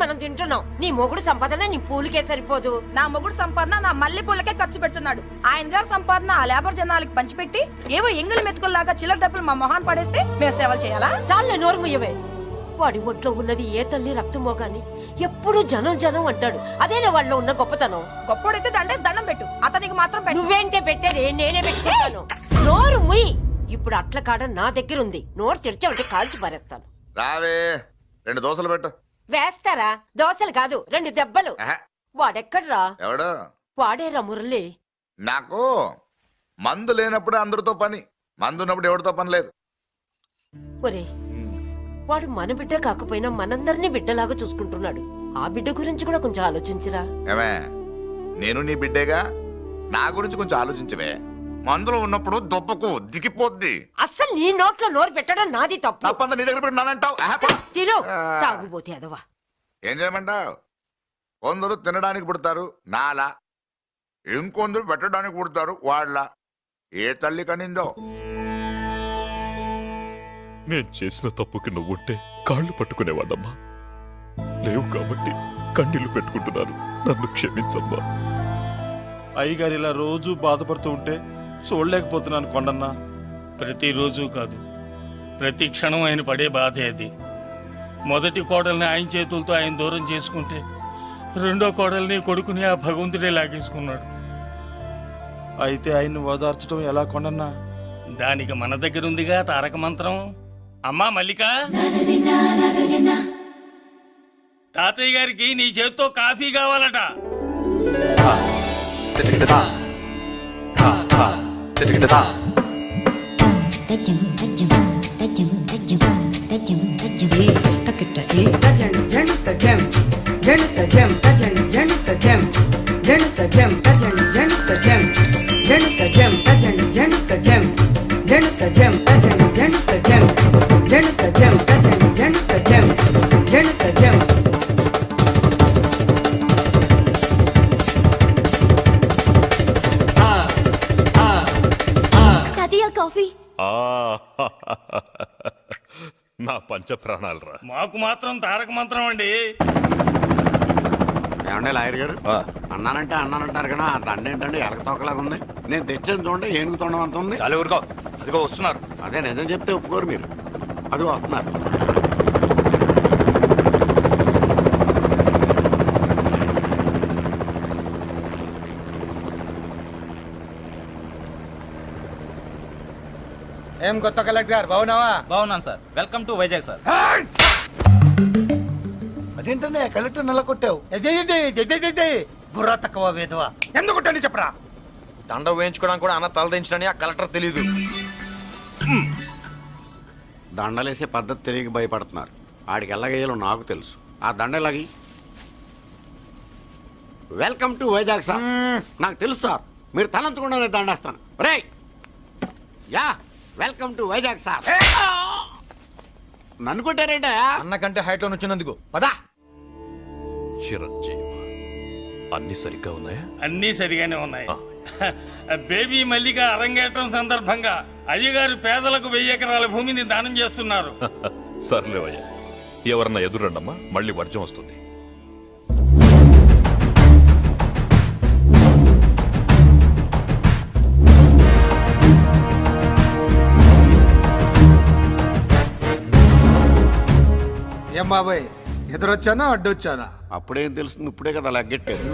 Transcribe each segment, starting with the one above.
మనం తింటున్నాం. నీ మొగుడు సంపాదన నీ పూలకే సరిపోదు. నా మొగుడు సంపాదన నా మల్లె పూలకే ఖర్చు పెడుతున్నాడు. ఆయన గారి సంపాదన ఆ లేబర్ జనాలకి పంచిపెట్టి ఏవో ఎంగిలి మెతుకుల్లాగా చిల్లర డబ్బులు మా మొహాన్ పడేస్తే మేము సేవలు చేయాలా? చాలే నోరు ముయ్యవే. వాడి ఒంట్లో ఉన్నది ఏ తల్లి రక్తమో గాని ఎప్పుడు జనం జనం అంటాడు. అదేనా వాళ్ళలో ఉన్న గొప్పతనం. గొప్పోడైతే దండేసి దండం పెట్టు, అతనికి మాత్రం పెట్టు. నువ్వేంటే పెట్టేది? నేనే పెట్టుకుంటాను. నోరు ముయ్యి. ఇప్పుడు అట్ల కాడ నా దగ్గర ఉంది. నోరు తెరిచావంటే కాల్చి పారేస్తాను. రావే 2 దోశలు పెట్టు. వేస్తారా? దోశలు కాదు 2 దెబ్బలు. వాడెక్కడ్రా? ఎవడు? వాడేరా మురళి. నాకు మందు లేనప్పుడు అందరితో పని, మందు ఉన్నప్పుడు ఎవరితో పని లేదు. ఒరే, వాడు మన బిడ్డ కాకపోయినా మనందరినీ బిడ్డలాగా చూసుకుంటున్నాడు. ఆ బిడ్డ గురించి కూడా కొంచెం ఆలోచించరా. ఏమే, నేను నీ బిడ్డేగా, నా గురించి కొంచెం ఆలోచించవే. మందులో ఉన్నప్పుడు దొప్పకు దిగిపోద్ది. అస్సలు నీ నోట్లో నోరు పెట్టడం నాది తప్పు. తప్పంతా నీ దగ్గర పెట్టినానంటావు. తిను తాగుబోతే అదవా. ఏం చేయమంటావు? కొందరు తినడానికి పుడతారు నాలా, ఇంకొందరు పెట్టడానికి పుడతారు వాళ్ళ. ఏ తల్లి కనిందో. నేను చేసిన తప్పుకి నువ్వుంటే కాళ్ళు పట్టుకునేవాడమ్మా. లేవు కాబట్టి కన్నీళ్లు పెట్టుకుంటున్నాను. నన్ను క్షమించమ్మా. అయ్యగారు ఇలా రోజు బాధపడుతూ ఉంటే చూడలేకపోతున్నాను కొండన్నా. ప్రతిరోజు కాదు, ప్రతి క్షణం ఆయన పడే బాధే అది. మొదటి కోడల్ని ఆయన చేతులతో ఆయన దూరం చేసుకుంటే రెండో కోడల్ని కొడుకుని ఆ భగవంతుడే లాగేసుకున్నాడు. అయితే ఆయన్ని ఓదార్చడం ఎలా కొండన్నా? దానికి మన దగ్గర ఉందిగా తారక మంత్రం. అమ్మా మల్లిక, తాతయ్య గారికి నీ చేత్తో కాఫీ కావాలట. నా పంచ ప్రాణాలు రా. మాకు మాత్రం తారక మంత్రం అండి. ఏమండే లాయర్ గారు, అన్నానంటే అన్నానంటారు కదా, ఆ దండ ఏంటంటే ఎలక తోకలాగా ఉంది. నేను తెచ్చేది చూడండి, ఏనుగు తొండం అంత ఉంది. చాలా ఊరుకో, అదిగో వస్తున్నారు. అదే నిజం చెప్తే ఒప్పుకోరు మీరు. అది వస్తున్నారు. ఏం కొత్త కలెక్టర్ బాగున్నావా? బాగున్నాను sir. Welcome to Vizag sir. అదేంటనే కలెక్టర్ నల్ల కొట్టావు? బుర్ర తక్కువ వేదవా, ఎందుకు కొట్టని చెప్పరా? దండ వేయించుకోవడానికి కూడా అన్న తలదించడని ఆ కలెక్టర్ తెలీదు. దండలేసే పద్ధతి తెలియక భయపడుతున్నారు. ఆడికి ఎలాగేయాలో నాకు తెలుసు. ఆ దండలాగి వెల్కమ్ టు వైజాగ్ సార్. నాకు తెలుసు సార్, మీరు తలంచకుండానే దండేస్తాను. రే యా వెల్కమ్ టు వైజాగ్ సార్. నన్ను కొట్టారేంట? అన్నకంటే హైట్ లో వచ్చినందుకు పదా. చిరంజీవి, అన్ని సరిగ్గా ఉన్నాయా? అన్నీ సరిగానే ఉన్నాయి. బేబీ మల్లిక అరంగేట్రం సందర్భంగా అయ్యగారు పేదలకు 1000 ఎకరాల భూమిని దానం చేస్తున్నారు. సర్లేవయ్యా, ఎవరన్నా ఎదురండమ్మా, మళ్ళీ వర్జం వస్తుంది. ఏం బాబాయ్, ఎదురొచ్చానా అడ్డొచ్చానా? అప్పుడేం తెలుస్తుంది, ఇప్పుడే కదా లగ్గెట్టారు.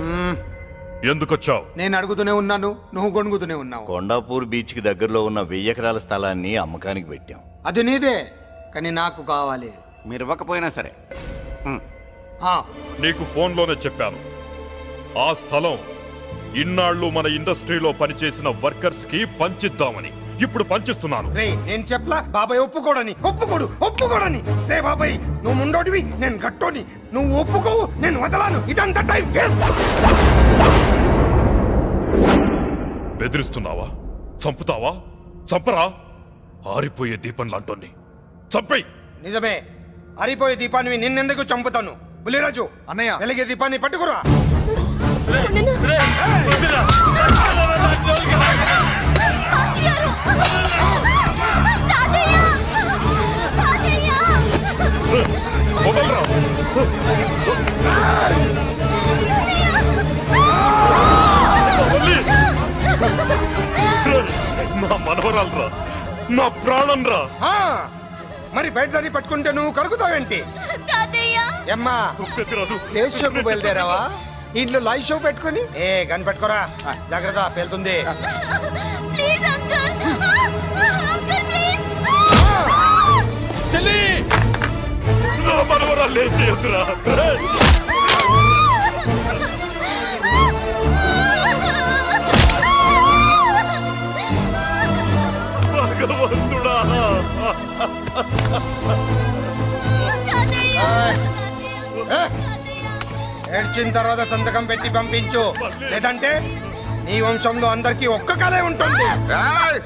ఎందుకొచ్చావు? నేను అడుగుతూనే ఉన్నాను, నువ్వు గొణుగుతూనే ఉన్నావు. కొండాపూర్ బీచ్ కి దగ్గరలో ఉన్న 1000 ఎకరాల స్థలాన్ని అమ్మకానికి పెట్టాం. అది నీదే, కానీ నాకు కావాలి. మీరు ఇవ్వకపోయినా సరే. నీకు ఫోన్లోనే చెప్పాను, ఆ స్థలం ఇన్నాళ్ళు మన ఇండస్ట్రీలో పనిచేసిన వర్కర్స్ కి పంచిద్దామని. ఇప్పుడు పంచిస్తున్నాను. రే నేను చెప్పలా బాబాయ్ ఒప్పుకోడని. రే బాబాయ్, నువ్వు ముండోడివి, నేను గట్టోని. నువ్వు ఒప్పుకోవు, నేను వదలాను. ఇదంతా టైం వేస్ట్. బెదిరిస్తున్నావా? చంపుతావా? చంపరా? ఆరిపోయే దీపం లాంటోని చంపేయ్. నిజమే, ఆరిపోయే దీపాన్ని నిన్నెందుకు చంపుతాను? బుల్లిరాజు అన్నయ్య, వెలిగే దీపాన్ని పట్టుకురా. వదలరా. వల్లి! నా మనవరాలరా, నా ప్రాణం రా. ఆ, మరి బయట దారి పట్టుకుంటే నువ్వు కలుగుతావేంటి అమ్మా? స్టేజ్ షోకు బయలుదేరావా? ఇంట్లో లైవ్ షో పెట్టుకుని గన్ పెట్టుకోరా, జాగ్రత్త పేలుతుంది. చెల్లి నా మనవరాలు ఏం చేయొద్దురా. భగవంతుడా. ఏడ్చిన తర్వాత సంతకం పెట్టి పంపించు, లేదంటే నీ వంశంలో అందరికీ ఒక్క కలే ఉంటుంది. ఏయ్!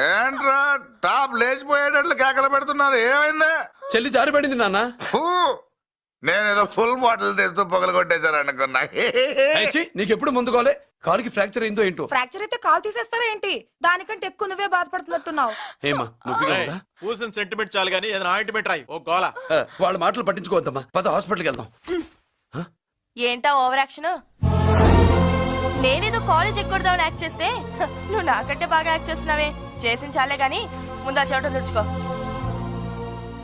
ఏంట్రా టాప్ లేచిపోయేటట్లు కేకలు పెడుతున్నారు, ఏమైంది? చెల్లి జారిపడింది నాన్న. ఫూ! నేనేదో ఫుల్ బాటిల్ తెస్తూ పొగలు కొట్టేశారు అనుకున్నా. నీకెప్పుడు ముందుకోలే? కాలుకి ఫ్రాక్చర్ అయిందో ఏంటో. ఫ్రాక్చర్ అయితే కాల్ తీసేస్తారా ఏంటి? దానికంటే ఎక్కువ నువ్వే బాధపడుతున్నట్టున్నావు. ఏమా నొప్పిగా ఉందా? పూసిన సెంటిమెంట్ చాలు గానీ ఏదైనా ఆయింట్మెంట్ రాయి. ఓ గోల. వాళ్ళ మాటలు పట్టించుకోవద్దమ్మా, పద హాస్పిటల్కి వెళ్దాం. ఏంటా ఓవర్ యాక్షన్? నేనేదో కాలేజ్ ఎక్కడదామని యాక్ట్ చేస్తే నువ్వు నాకంటే బాగా యాక్ట్ చేస్తున్నావే. చేసిన చాలే గాని ముందు ఆ చెవిట తుడుచుకో.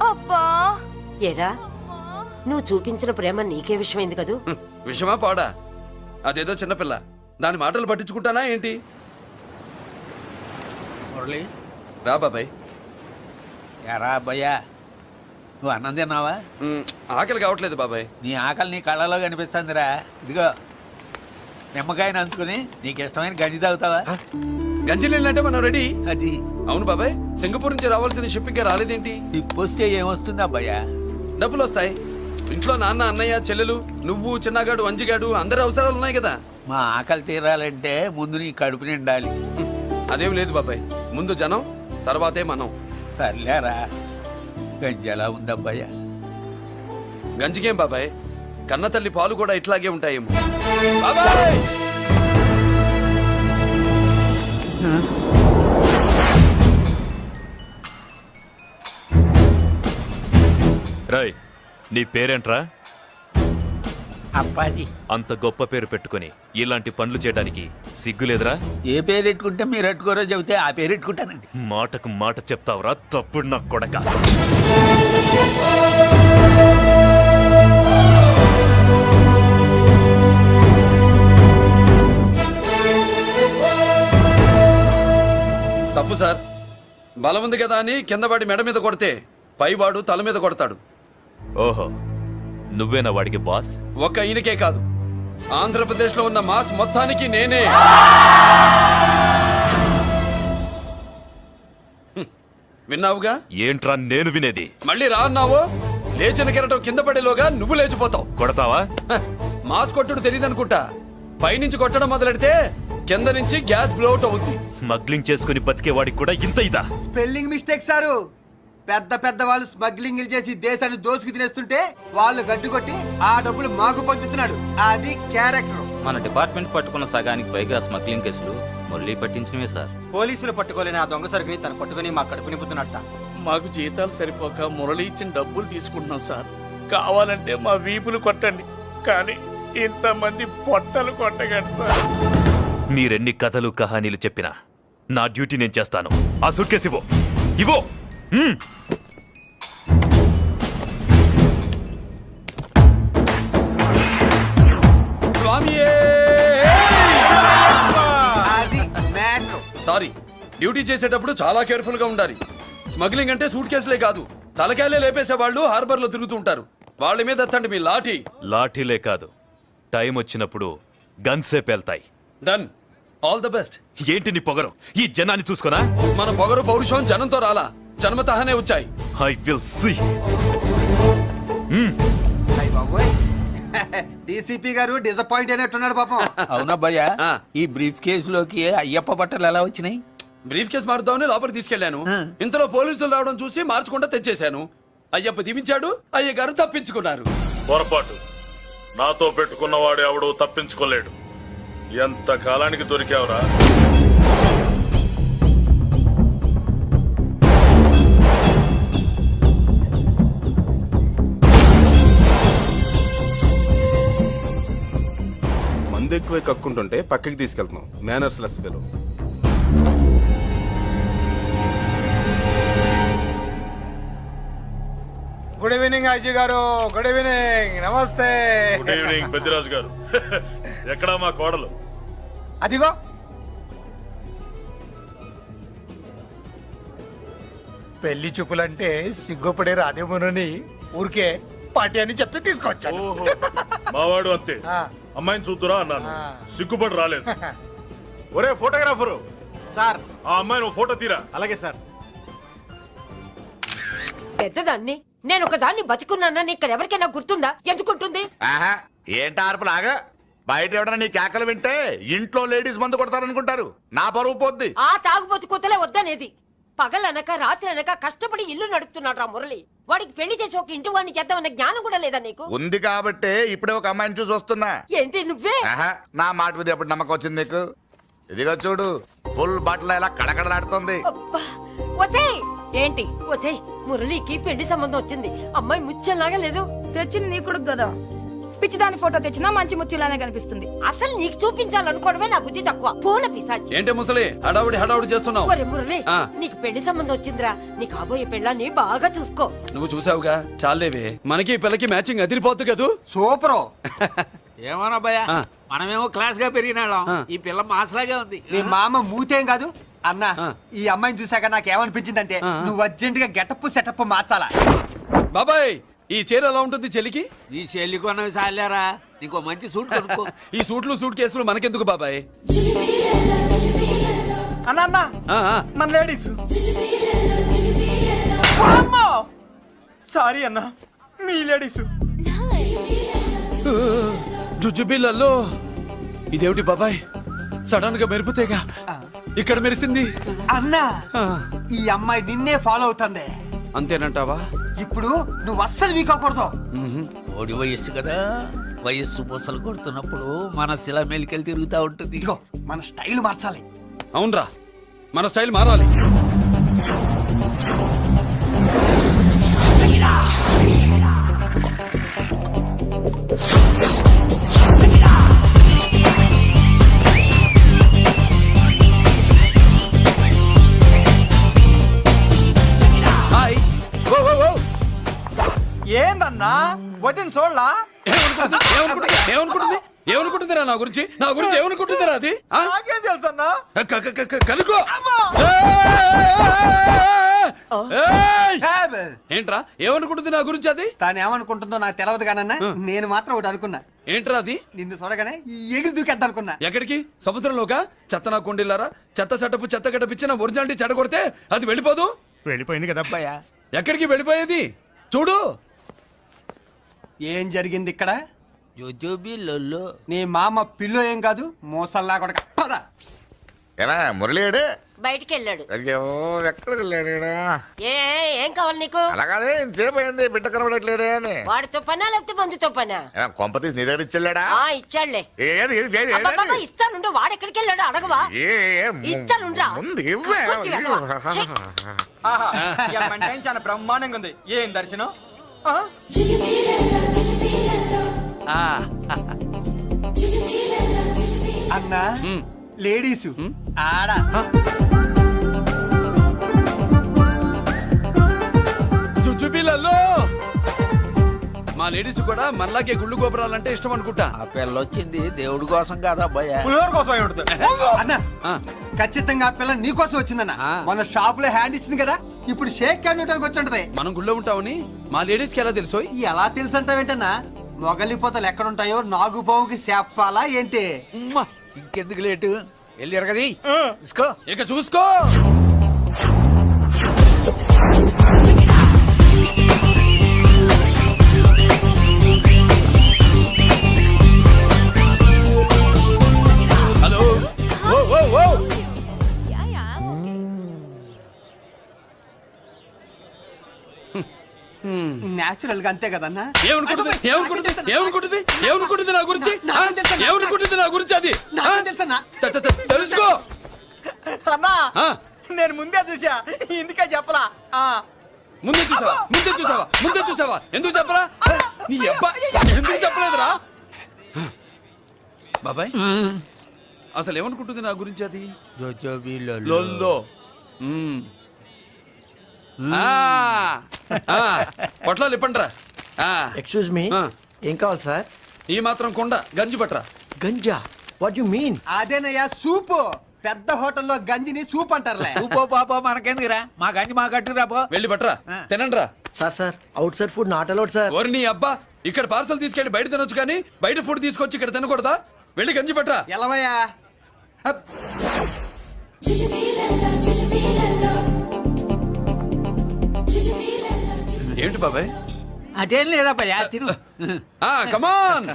అబ్బా ఏరా, నువ్వు చూపించిన ప్రేమ నీకే విషయమైంది కదూ. విషమా పాడా? అదేదో చిన్నపిల్ల, దాని మాటలు పట్టించుకుంటానా ఏంటి? మురళి, రా బాబాయ్. ఎరా అబ్బాయ్యా, నువ్వు అన్నం తిన్నావా? ఆకలి కావట్లేదు బాబాయ్. నీ ఆకలి నీ కళ్ళలో కనిపిస్తుందిరా. ఇదిగో నిమ్మకాయని అంచుకుని నీకు ఇష్టమైన గంజి తాగుతావా? గంజి నీళ్ళంటే మనం రెడీ. అది అవును బాబాయ్, సింగపూర్ నుంచి రావాల్సిన షిప్పింగ్ రాలేదేంటి? తిప్పొస్తే ఏమొస్తుంది అబ్బాయ్యా? డబ్బులు వస్తాయి. ఇంట్లో నాన్న, అన్నయ్య, చెల్లెలు, నువ్వు, చిన్నగాడు, అంజిగాడు అందరి అవసరాలు ఉన్నాయి కదా. మా ఆకలి తీరాలంటే ముందు నీ కడుపు నిండాలి. అదేం లేదు బాబాయ్, ముందు జనం తర్వాతే మనం. సర్లేరా, గంజి ఎలా ఉంది అబ్బాయ్యా? గంజికేం బాబాయ్, కన్న తల్లి పాలు కూడా ఇట్లాగే ఉంటాయేమో. బాబాయ్! రాయ్, నీ పేరేంట్రా? అప్పాజీ. అంత గొప్ప పేరు పెట్టుకుని ఇలాంటి పనులు చేయడానికి సిగ్గులేదురా? ఏ పేరు ఎట్టుకుంటే మీరు ఎట్టుకోరో చెబితే ఆ పేరు ఎట్టుకుంటానండి. మాటకు మాట చెప్తావురా తప్పుడు నా కొడక. తప్పు సార్. బలం ఉంది కదా అని కిందవాడి మెడ మీద కొడితే పైవాడు తల మీద కొడతాడు. ఓహో, నువ్వేనా వాడికి బాస్? ఒక్క ఈయనకే కాదు, ఆంధ్రప్రదేశ్ లో ఉన్న మాస్ మొత్తానికి నేనే. విన్నావుగా? ఏంట్రా నేను వినేది? మళ్ళీ రా అన్నావు, లేచిన కెరటం కింద పడేలోగా నువ్వు లేచిపోతావు. కొడతావా? మాస్ కొట్టుడు తెలియదనుకుంటా. పైనుంచి కొట్టడం మొదలెడితే కింద నుంచి గ్యాస్ బ్లౌట్ అవుద్ది. స్మగ్లింగ్ చేసుకుని బతికేవాడికి కూడా ఇంత ఇదా? Spelling mistake sir. పెద్ద పెద్ద వాళ్ళు స్మగ్లింగ్ చేసి దేశాన్ని దోచుకు తినేస్తుంటే వాళ్ళు గడ్డుకొట్టి ఆ డబ్బులు మాకు పంచుతున్నాడు. అది క్యారెక్టర్. మన డిపార్ట్మెంట్ పట్టుకున్న సగానికి పైగా స్మగ్లింగ్ కేసులు మురళి పట్టించినవే సార్. పోలీసులు పట్టుకోలేని ఆ దొంగ సరుకుని తను పట్టుకుని మా కడుపు నింపుతున్నాడు సార్. మాకు జీతాలు సరిపోక మురళి ఇచ్చిన డబ్బులు తీసుకుంటున్నాం సార్. కావాలంటే మా వీపులు కొట్టండి, కానీ ఇంతమంది పొట్టలు కొట్టగడతారు. మీరెన్ని కథలు కహానీలు చెప్పినా నా డ్యూటీ నేను చేస్తాను. ఆ సూట్ కేసు ఇవ్వు. ఇవ్వు. అది మ్యాటర్. సారీ, డ్యూటీ చేసేటప్పుడు చాలా కేర్ఫుల్ గా ఉండాలి. స్మగ్లింగ్ అంటే సూట్ కేసులే కాదు, తలకాయలే లేపేసే వాళ్ళు హార్బర్ లో తిరుగుతూ ఉంటారు. వాళ్ళ మీద ఎత్తండి మీ లాఠీ. లాఠీలే కాదు, టైం వచ్చినప్పుడు గన్సే పేల్తాయి. డన్. All the best. ఏంటి నీ పొగరు? ఈ జనాన్ని చూసుకోనా? మన పొగరు పౌరుషం జనంతో రాలా, జన్మతహనే వచ్చాయి. I will see. డీసీపీ గారు డిసప్పాయింట్ అయినట్టున్నాడు పాపం. అవునబ్బాయ్యా, ఈ బ్రీఫ్ కేసులోకి అయ్యప్ప బట్టలు ఎలా వచ్చినాయి? బ్రీఫ్ కేసు మారుద్దామని లోపలికి తీసుకెళ్లాను. ఇంతలో పోలీసులు రావడం చూసి మార్చకుండా తెచ్చేశాను. అయ్యప్ప దీవించాడు, అయ్య గారు తప్పించుకున్నారు. పొరపాటు. నాతో పెట్టుకున్నవాడు ఎవడు తప్పించుకోలేడు. ఎంత కాలానికి దొరికావురా? మందు ఎక్కువ కక్కుంటుంటే పక్కకి తీసుకెళ్తున్నాం manners less fellow. Good evening Ajay garu. Good evening. నమస్తే. Good evening Peddiraju garu. ఎక్కడా మా కోడలు? అదిగో పెళ్లి చూపులంటే సిగ్గుపడే రాధేమునని ఊరికే పార్టీ అని చెప్పి తీసుకొచ్చాను. ఓహో, మావాడు అంతే. ఆ. అమ్మాయిని చూద్దురా అన్నాను, ఆ. సిగ్గుపడి రాలేదు. ఒరే ఫోటోగ్రాఫరు, సార్. ఆ అమ్మాయిని ఓ ఫోటో తీరా. అలాగే సార్. పెద్దదాన్ని నేను ఒక దాన్ని బతికున్నానని ఇక్కడ ఎవరికైనా గుర్తుందా? ఎందుకుంటుంది? ఆహా, ఏంటి ఆర్పులాగా? బయట ఎవడన్నా నీ కేకలు వింటే ఇంట్లో లేడీస్ మందు కొడతారనుకుంటారు. నా పరువు పోద్ది. ఆ తాగుబోతు కూతలే వద్దనేది. పగలనక రాత్రి అనక కష్టపడి ఇల్లు నడుపుతున్నాడు రా మురళి. వాడికి పెళ్లి చేసి ఒక ఇంటి వాడిని చేద్దామన్న జ్ఞానం కూడా లేదా నీకు? ఉంది కాబట్టే ఇప్పుడే ఒక అమ్మాయిని చూసి వస్తున్నా. ఏంటి నువ్వే? ఆహా, నా మాట మీద ఎప్పుడు నమ్మకం వచ్చింది నీకు? ఇదిగో చూడు, ఫుల్ బట్టలు ఇలా కడకడలాడుతుంది. అబ్బా, వసేయ్. ఏంటి వసేయ్, మురళికి పెళ్లి సంబంధం వచ్చింది. అమ్మాయి ముచ్చల్లాగా లేదు. తెచ్చింది నీ కొడుకు కదా, పిచ్చిదాని ఫోటో తెచ్చినా మంచి ముత్యులానే కనిపిస్తుంది. అసలు నీకు చూపించాలనుకోవడమే నా బుద్ధి తక్కువ. పూల పిశాచి. ఏంటే ముసలి హడావుడి చేస్తున్నావు? ఒరే మురళి, ఆ. నీకు పెళ్లి సంబంధం వచ్చిందిరా. నీ కాబోయే పెళ్ళాన్ని బాగా చూసుకో. నువ్వు చూసావుగా, చాలేవే. మనకి ఈ పిల్లకి మ్యాచింగ్ అదిరిపోద్దు కదూ. సూపరు. ఏమన్నా భయ ఆ. మనమేమో క్లాస్ గా పెరిగినాళ్ళం, ఆ. ఈ పిల్ల మాసలాగే ఉంది. నీ మామ మూతేం కాదు అన్నా. ఆ. ఈ అమ్మాయిని చూసాక నాకేమనిపించిందంటే ఆ. నువ్వు అర్జెంట్ గా గెటప్ సెటప్ మార్చాలా. బాబాయ్, ఈ చీర ఎలా ఉంటుంది చెల్లికి? ఈ చెల్లి కొన్నవి సాలేరా, నీకో మంచి సూట్ కొనుక్కో. ఈ సూట్లు సూట్ కేసులు మనకెందుకు బాబాయ్? అన్న ఆ, ఆ. మన లేడీస్. సారీ అన్న, మీ లేడీస్. జుజుబిళ్ళల్లో ఇదేమిటి బాబాయ్, సడన్ గా మెరుపుతేగా ఇక్కడ మెరిసింది. అన్నా, ఆ, ఈ అమ్మాయి నిన్నే ఫాలో అవుతుంది. అంతేనంటావా? ఇప్పుడు నువ్వు అస్సలు వీక్ అవ్వకూడదు. ఓడి వయస్సు కదా, వయస్సు పూసలు కొడుతున్నప్పుడు మన శిల మెలికలు తిరుగుతూ ఉంటుంది. ఇదిగో మన స్టైల్ మార్చాలి. అవునరా, మన స్టైల్ మారాలి. హాయ్. ఓ, ఓ, ఓ. ఏందన్నా వదిన చూడలా? ఏమనుకుంటుందిరా నా గురించి? నా గురించి ఏమనుకుంటుందిరా అది? ఆ? నాకేం తెలుసు అన్నా. కనుకో. ఏయ్! ఏంట్రా ఏమనుకుంటుంది నా గురించి అది? తాను ఏమనుకుంటుందో నాకు తెలియదు కానన్నా, నేను మాత్రం ఒకటి అనుకున్నా. ఏంట్రా అది? నిన్ను చూడగానే ఎగిరి దూకేద్దాం అనుకున్నా. ఎక్కడికి? సముద్రంలోకా? చెత్త నా కొండిల్లారా, చెత్త సెటప్ చెత్త గడపిచ్చి నా ఒరిజినాలిటీ చెడగొడితే అది వెళ్ళిపోదు. వెళ్ళిపోయింది కదా అబ్బాయి. ఎక్కడికి వెళ్ళిపోయేది? చూడు ఏం జరిగింది ఇక్కడ. జోజోబిళ్ళల్లో నీ మామ పిల్లో ఏం కాదు, మోసల్లా కొడక. పద. ఎలా మురళీడు? బయటికి వెళ్ళాడు. అయ్యో, ఎక్కడికి వెళ్ళాడు ఈడ? ఏం కావాలి నీకు? అలాగే ఇంతసేపు అయింది, బిడ్డ కనబడట్లేదే అని. వాడితో పనా లేకపోతే మందుతో పనా? కొంప తీసి నీ దగ్గర ఇచ్చాడా? ఆ, ఇచ్చాడులే. ఏది ఏది ఏది అబ్బబ్బబ్బ, ఇస్తానుండు. వాడు ఎక్కడికి వెళ్ళాడు అడగవా? ఇస్తానుండ్రా. ముందు ఇవ్వే. కొద్ది వెధవ. ఛీ. చాలా బ్రహ్మాండంగా ఉంది. ఏం దర్శనం. అన్నా, లేడీసు ఆడ. జుజుబిళ్ళల్లో మా లేడీస్ కూడా మనలాగే గుళ్ళు గోపురాలంటే ఇష్టం అనుకుంటా. ఆ పిల్ల వచ్చింది దేవుడి కోసం కాదా భయ, పులిహోర కోసం అన్నా, ఖచ్చితంగా ఆ పిల్ల నీకోసం వచ్చిందన్న. మన షాప్ లో హ్యాండ్ ఇచ్చింది కదా, ఇప్పుడు షేక్ హ్యాండ్ ఇవ్వడానికి వచ్చి ఉంటది. మనం గుళ్ళో ఉంటామని మా లేడీస్ కి ఎలా తెలుసు? ఎలా తెలుసు అంటావేంటన్నా? మొగలిపోతలు ఎక్కడుంటాయో నాగుబావుకి చెప్పాలా ఏంటి? ఇంకెందుకు లేటు, వెళ్ళారు కదా తీసుకో. ఇక చూసుకో. హలో. ఓ, ఓ, ఓ. నేచురల్ గా అంతే కదన్నా. ఏమనుకుంటుంది నా గురించి? ఏమనుకుంటుంది నా గురించి అది? తెలుసన్నా. తెలుసుకో. అన్నా, ఆ, నేను ముందే చూసా, ఇందుకే చెప్పలా. ముందే చూసావా? ఎందుకు చెప్పరా? నీ అబ్బా ఎందుకు చెప్పలేదురా? బాబాయ్ అసలు ఏమనుకుంటుంది నా గురించి అది లొల్లో పొట్లాలు ఇప్పండ్రా ఎక్స్క్యూజ్ మీ ఏం కావాలి సార్? ఈ మాత్రం కొండ గంజి పట్రా. గంజా? What you mean? అదేనయ్యా సూపు. పెద్ద హోటల్లో గంజిని సూప్ అంటారులే. ఊపో పాపో మనకెందుకురా, మా గంజి మా కట్టుకురా పో. వెళ్ళి పట్రా, తినండ్రా. Sir outside food not allowed sir. ఓరి నీ అబ్బా, ఇక్కడ పార్సల్ తీసుకెళ్ళి బయట తినొచ్చు కానీ బయట ఫుడ్ తీసుకొచ్చి ఇక్కడ తినకూడదా? వెళ్ళి గంజి పట్రా. ఎలవయ్యా. హప్. ఏమిటి బాబాయ్? అటేం లేదా పయ్యా, తిను. కమాన్.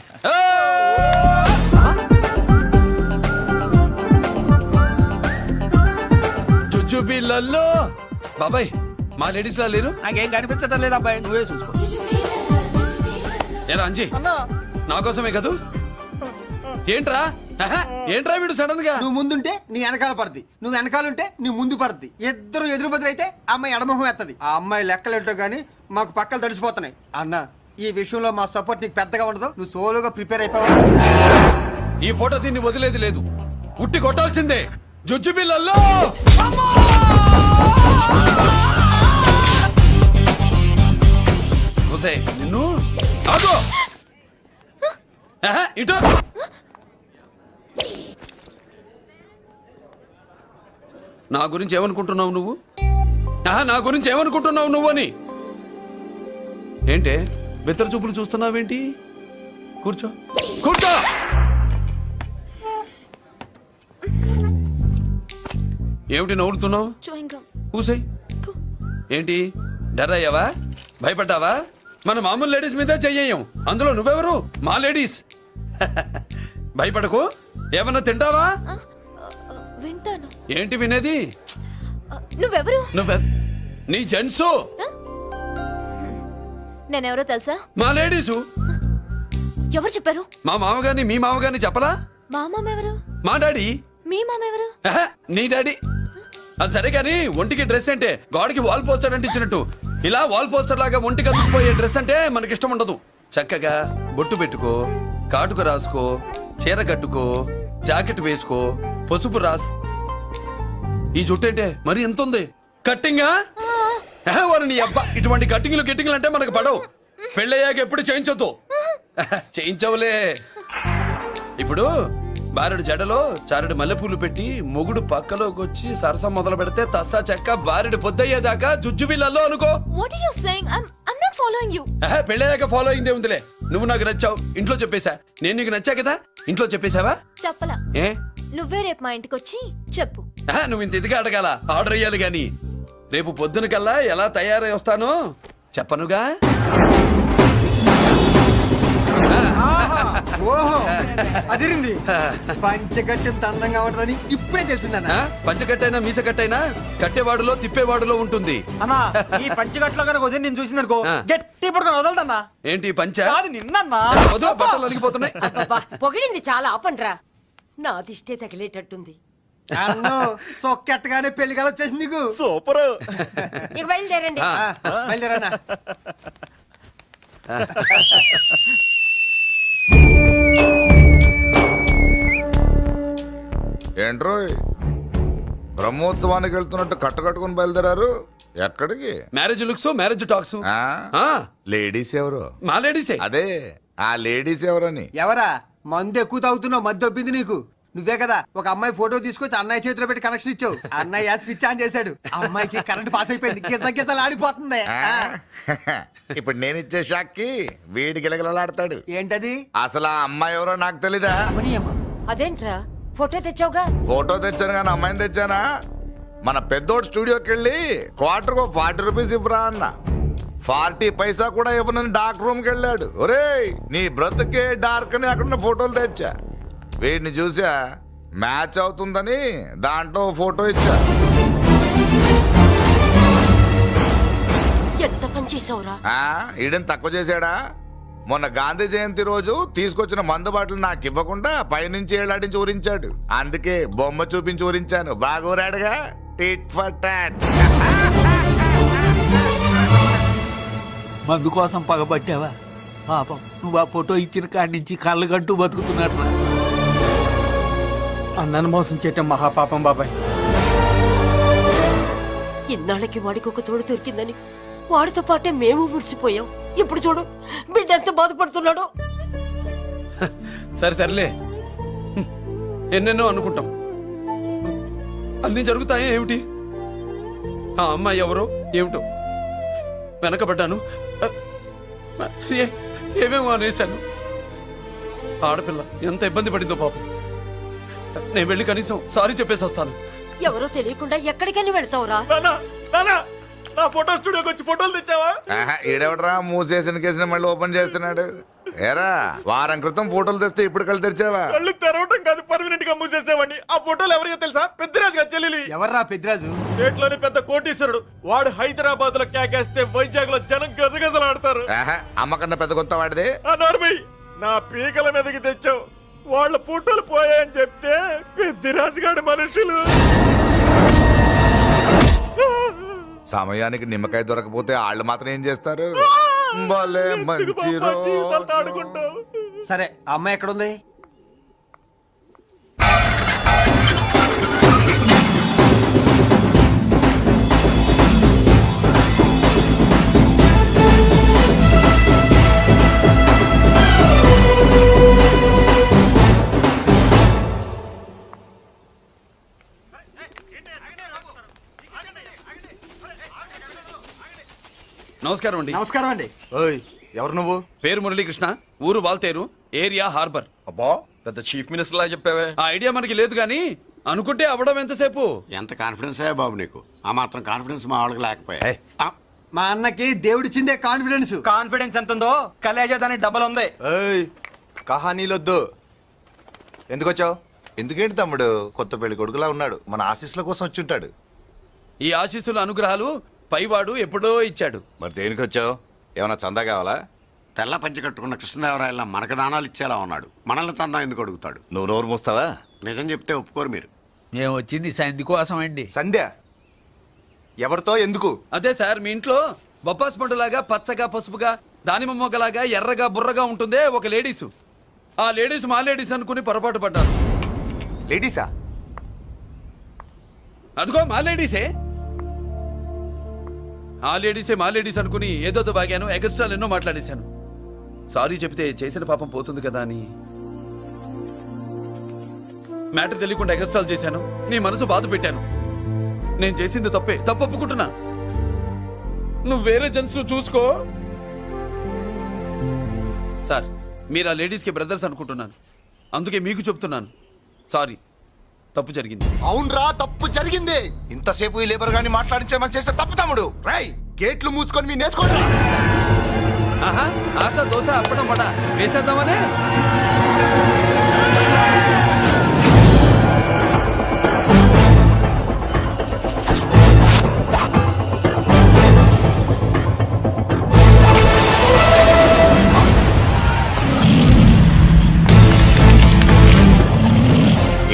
జుజుబిళ్ళల్లో బాబాయ్ మా లేడీస్ లా లేరు. నాకేం కనిపించడం లేదా అబ్బాయి, నువ్వే చూసుకో. ఏరా అంజీ, నా కోసమే కదూ? ఏంట్రా ఏంట్రా వీడు సడన్ గా? నువ్వు ముందుంటే నీ వెనకాల పడుతుంది, నువ్వు వెనకాలంటే నీ ముందు పడుతుంది. ఇద్దరు ఎదురు బదులు అయితే అమ్మాయి ఎడమొహం ఎత్తది. ఆ అమ్మాయి లెక్కలేంటో గానీ మాకు పక్కలు తడిసిపోతున్నాయి. అన్న, ఈ విషయంలో మా సపోర్ట్ నీకు పెద్దగా ఉండదు. నువ్వు సోలోగా ప్రిపేర్ అయిపోవా. ఈ ఫోటో దీన్ని వదిలేది లేదు, ఉట్టి కొట్టాల్సిందే. జుజుబిళ్ళల్లో నిన్ను ఆగు. ఇటు నా గురించి ఏమనుకుంటున్నావు నువ్వు? నా గురించి ఏమనుకుంటున్నావు నువ్వు అని. ఏంటే బెత్తర చూపులు చూస్తున్నావేంటి? కూర్చో కూర్చో. ఏమిటి నవ్వుతున్నావు? కూసాయి. ఏంటి డర్ అయ్యావా? భయపడ్డావా? మన మామూలు లేడీస్ మీద చెయ్యం, అందులో నువ్వెవరు? మా లేడీస్. భయపడకు. ఏమన్నా తింటావా? వింటాను. ఏంటి వినేది? నువ్వెవరు? నీ జెంట్సు. నేనెవరో తెలుసా? మా లేడీసు. ఎవరు చెప్పారు? మా మామగారిని మీ మామగారిని చెప్పలా? మా మామ ఎవరు? మా డాడీ. మీ మామ ఎవరు? నీ డాడీ. అది సరే కానీ ఒంటికి డ్రెస్ అంటే గోడకి వాల్ పోస్టర్ అంటే ఇచ్చినట్టు ఇలా వాల్ పోస్టర్ లాగా ఒంటికి అతుక్కుపోయే డ్రెస్ అంటే మనకి ఇష్టం ఉండదు. చక్కగా బొట్టు పెట్టుకో, కాటుక రాసుకో, చీర కట్టుకో, జాకెట్ వేసుకో, పసుపు రాస్. ఈ జుట్టు అంటే మరి ఎంత ఉంది? కట్టింగా? వారు నీ అబ్బా, ఇటువంటి కట్టింగ్లు గిట్టింగ్లు అంటే మనకు పడవు. పెళ్ళయ్యాక ఎప్పుడు చేయించొద్దు. చేయించవులే. ఇప్పుడు బారెడు జడలో చారెడు మల్లెపూలు పెట్టి మొగుడు పక్కలోకి వచ్చి సరసం మొదలు పెడితే తస్సా చెక్క బారెడు పొద్దయ్యేదాకా జుజ్జుబిళ్ళల్లో అనుకో. What are you saying? I'm not following you. పెళ్ళయ్యాక ఫాలో అయిందే ఉందిలే. నువ్వు నాకు నచ్చావు, ఇంట్లో చెప్పేశా. నేను నీకు నచ్చా కదా, ఇంట్లో చెప్పేశావా? చెప్పలా. ఏ నువ్వే రేపు మా ఇంటికి వచ్చి చెప్పు. నువ్వు ఇంత ఇదిగా అడగాల, ఆర్డర్ అయ్యాలి గాని. రేపు పొద్దున కల్లా ఎలా తయారై వస్తానో చెప్పనుగా. ఓహో, అదిరింది. పంచగట్టె అందంగా ఉంటుందని ఇప్పుడే తెలిసిందన్న. పంచకట్టైనా మీసకట్టైనా కట్టేవాడులో తిప్పేవాడులో ఉంటుంది. అన్నా, ఈ పంచగట్లో కనుక వదిలి నేను చూసిందనుకో గట్టి పడుకొని వదలదన్నా. ఏంటి పంచ? కాదు నిన్నన్నా. వదిలే, బట్టలు అలిగిపోతున్నాయి. పొగిడింది చాలా, ఆపండ్రా. నా దిష్టే తగిలేటట్టుంది. అన్ను సొక్కెట్టగానే పెళ్లి కాల వచ్చేసింది నీకు. సూపర్. ఇక బయలుదేరండి. బయలుదేరన్నా. ఏంట్రోయ్, బ్రహ్మోత్సవానికి వెళ్తున్నట్టు కట్టుకొని బయలుదేరారు? ఎక్కడికి? Marriage looks, marriage talks. Ladies ఎవరు? మా లేడీసే. అదే ఆ లేడీస్ ఎవరని. ఎవరా? మందు ఎక్కువ తాగుతున్నావు, మధ్య దొబ్బింది నీకు. నువ్వే కదా ఒక అమ్మాయి ఫోటో తీసుకొచ్చి అన్నయ్య చేతిలో పెట్టి కనెక్షన్ ఇచ్చావు. అన్నయ్య స్విచ్ ఆన్ చేశాడు, అమ్మాయికి కరెంట్ పాస్ అయిపోయింది. గిజలు ఆడిపోతుంది. ఇప్పుడు నేను ఇచ్చే షాక్కి వీడి గిలగిలలాడతాడు. ఏంటది? అసలు ఆ అమ్మాయి ఎవరో నాకు తెలీదా? అదేంట్రా, ఫోటో తెచ్చావుగా? ఫోటో తెచ్చాను కానీ అమ్మాయిని తెచ్చానా? మన పెద్దోడు స్టూడియోకి వెళ్ళి క్వార్టర్కు 40 రూపీస్ ఇవ్వరా అన్న. 40 పైసా కూడా ఇవ్వనని డార్క్ రూమ్కి వెళ్ళాడు. ఒరేయ్, నీ బ్రతుకే డార్క్ అని అక్కడ ఫోటోలు తెచ్చా. వీడిని చూసా మ్యాచ్ అవుతుందని దాంట్లో ఫోటో ఇచ్చా. ఎంత పని చేసావురా? ఈడని తక్కువ చేశాడా? మొన్న గాంధీ జయంతి రోజు తీసుకొచ్చిన మందు బాటలు నాకు ఇవ్వకుండా పైనుంచి ఏలాడించి ఊరించాడు. అందుకే బొమ్మ చూపించి ఊరించాను. బాగా ఊరాడుగా. Tit for tat. మందు కోసం పగబట్టావా? పాపం నువ్వు ఆ ఫోటో ఇచ్చిన కాడి నుంచి కళ్ళగంటూ బతుకుతున్నట్టు. అన్నను మోసం చేయటం మహాపాపం బాబాయ్. ఇన్నాళ్ళకి వాడికి ఒక తోడు దొరికిందని వాడితో పాటే మేము మురిసిపోయాం. ఇప్పుడు చూడు బిడ్డ ఎంత బాధపడుతున్నాడో. సరే తరలే, ఎన్నెన్నో అనుకుంటాం, అన్నీ జరుగుతాయా ఏమిటి? ఆ అమ్మాయి ఎవరో ఏమిటో వెనకబడ్డాను, ఏమేమో అనేశాను. ఆడపిల్ల ఎంత ఇబ్బంది పడిందో పాపం. నేను వెళ్ళి కనీసం సారీ చెప్పేసి వస్తాను. ఎవరో తెలియకుండా ఎక్కడికని వెళ్తావురా? నా ఫోటో స్టూడియోకి వచ్చి ఫోటోలు తెచ్చావా? ఈడెవడరా మూసేసిన కేసుని మళ్ళీ ఓపెన్ చేస్తున్నాడు? ఏరా వారం క్రితం ఫోటోలు తెస్తే ఇప్పుడు కళ్ళు తెరిచావా? కళ్ళు తెరవటం కాదు, పర్మనెంట్ గా మూసేసేవాడిని. ఆ ఫోటోలు ఎవరికో తెలుసా? పెద్దరాజు గారి చెల్లెలి. ఎవర్రా పెద్దిరాజు? స్టేట్లోని పెద్ద కోటీశ్వరుడు. వాడు హైదరాబాద్ లో కేకేస్తే వైజాగ్ లో జనం గజగజలాడతారు. అమ్మకన్నా పెద్ద కొత్త వాడిది. ఆ నార్మల్ నా పీకల మీదకి తెచ్చావు. వాళ్ళ ఫోటోలు పోయాయని చెప్తే పెద్దిరాజు గారి మనుషులు. సమయానికి నిమ్మకాయ దొరకపోతే వాళ్ళు మాత్రం ఏం చేస్తారు? భలే మంచి రోజు. సరే ఆ అమ్మాయి ఎక్కడుంది? నమస్కారం అండి. నమస్కారం అండి. ఓయ్ ఎవరు నువ్వు? పేరు మురళీకృష్ణ, ఊరు వాల్తేరు, ఏరియా హార్బర్. అబ్బా పెద్ద చీఫ్ మినిస్టర్ లా చెప్పావే. ఆ ఐడియా మనకి లేదు కానీ అనుకుంటే అవ్వడం ఎంతసేపు? ఎంత కాన్ఫిడెన్స్ అయ్యా బాబు నీకు? ఆ మాత్రం కాన్ఫిడెన్స్ మా వాళ్ళకి లేకపోయా? మా అన్నకి దేవుడిచ్చిందే కాన్ఫిడెన్స్. కాన్ఫిడెన్స్ ఎంత ఉందో కలేజా దానికి డబల్ ఉంది. ఏయ్ కహానీలొద్దు. ఎందుకు వచ్చావు? ఎందుకేంటి తమ్ముడు కొత్త పెళ్లి కొడుకులా ఉన్నాడు? మన ఆశీస్సుల కోసం వచ్చి ఉంటాడు. ఈ ఆశీస్సుల అనుగ్రహాలు పైవాడు ఎప్పుడో ఇచ్చాడు. మరి దేనికి వచ్చావు? ఏమైనా చందా కావాలా? తెల్ల పంచి కట్టుకున్న కృష్ణదేవరాయల మనకు దానాలు ఇచ్చేలా ఉన్నాడు. మనల్ని తందా ఎందుకు అడుగుతాడు? నువ్వు నోరు మూస్తావా? నిజం చెప్తే ఒప్పుకోరు మీరు. మేము వచ్చింది సంధి కోసం అండి. సంధ్య ఎవరితో ఎందుకు? అదే సార్, మీ ఇంట్లో బొప్పాస్ పండులాగా పచ్చగా పసుపుగా దానిమ్మ మొగ్గలాగా ఎర్రగా బుర్రగా ఉంటుందే ఒక లేడీసు. ఆ లేడీస్ మా లేడీస్ అనుకుని పొరపాటు పడ్డారు. లేడీసా? అదిగో మా లేడీసే. ఆ లేడీసే మా లేడీస్ అనుకుని ఏదో బాగాను, ఎగస్ట్రాలు ఎన్నో మాట్లాడేశాను. సారీ చెప్తే చేసిన పాపం పోతుంది కదా అని మ్యాటర్ తెలియకుండా ఎగస్ట్రాలు చేశాను. నీ మనసు బాధ పెట్టాను. నేను చేసింది తప్పే, తప్పు ఒప్పుకుంటున్నా. నువ్వు వేరే జెంట్స్ ను చూసుకో. సార్, మీరు ఆ లేడీస్కి బ్రదర్స్ అనుకుంటున్నాను, అందుకే మీకు చెప్తున్నాను. సారీ, తప్పు జరిగింది. అవునరా తప్పు జరిగింది. ఇంతసేపు ఈ లేబర్ గాని మాట్లాడించేమని చేస్తే తప్పు తమ్ముడు. రై గేట్లు మూసుకొని మీ నేర్చుకోండి. ఆహా, ఆశ దోశ అప్పడం వడ వేసేద్దామనే.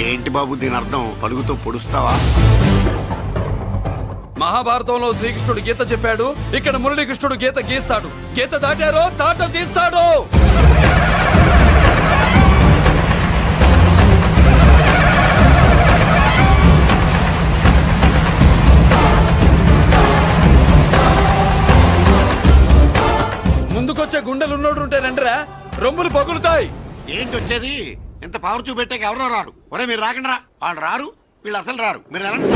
ఏంటి బాబు దీని అర్థం? పలుగుతో పొడుస్తావా? మహాభారతంలో శ్రీకృష్ణుడు గీత చెప్పాడు, ఇక్కడ మురళీకృష్ణుడు గీత గీస్తాడు. గీత దాటారో తాట తీస్తాడు. ముందుకొచ్చే గుండెలున్నోడు ఉంటే రండిరా, రొమ్ములు పగులుతాయి. ఏంటి వచ్చేది? ఇంత పవర్ చూపెట్టాక ఎవరో రారు. ఒరే మీరు రాకండి రా. వాళ్ళు రారు, వీళ్ళు అసలు రారు. మీరు వెళ్ళండి.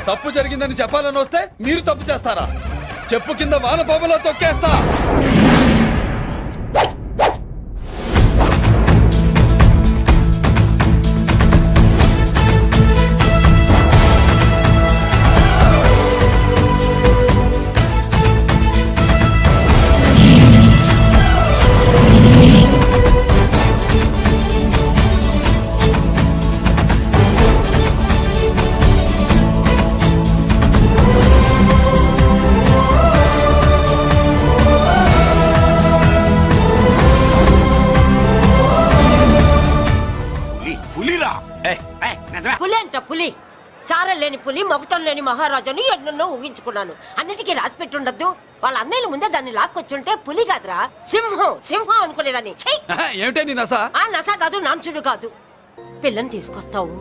తప్పు జరిగిందని చెప్పాలని వస్తే మీరు తప్పు చేస్తారా? చెప్పు కింద వాన బాబులో తొక్కేస్తా. పులి అంట పులి. చారం లేని పులి, మొగటం లేని మహారాజుని ఎన్నెన్నో ఊహించుకున్నాను. అన్నిటికీ రాసి పెట్టుండద్దు. వాళ్ళ అన్నయ్యల ముందే దాన్ని లాక్కొచ్చుంటే పులి కాదురా, సింహం. సింహం అనుకునేదాన్ని. ఏమిటే నీ నస? ఆ నస కాదు, నాంచుడు కాదు. పిల్లని తీసుకొస్తావు,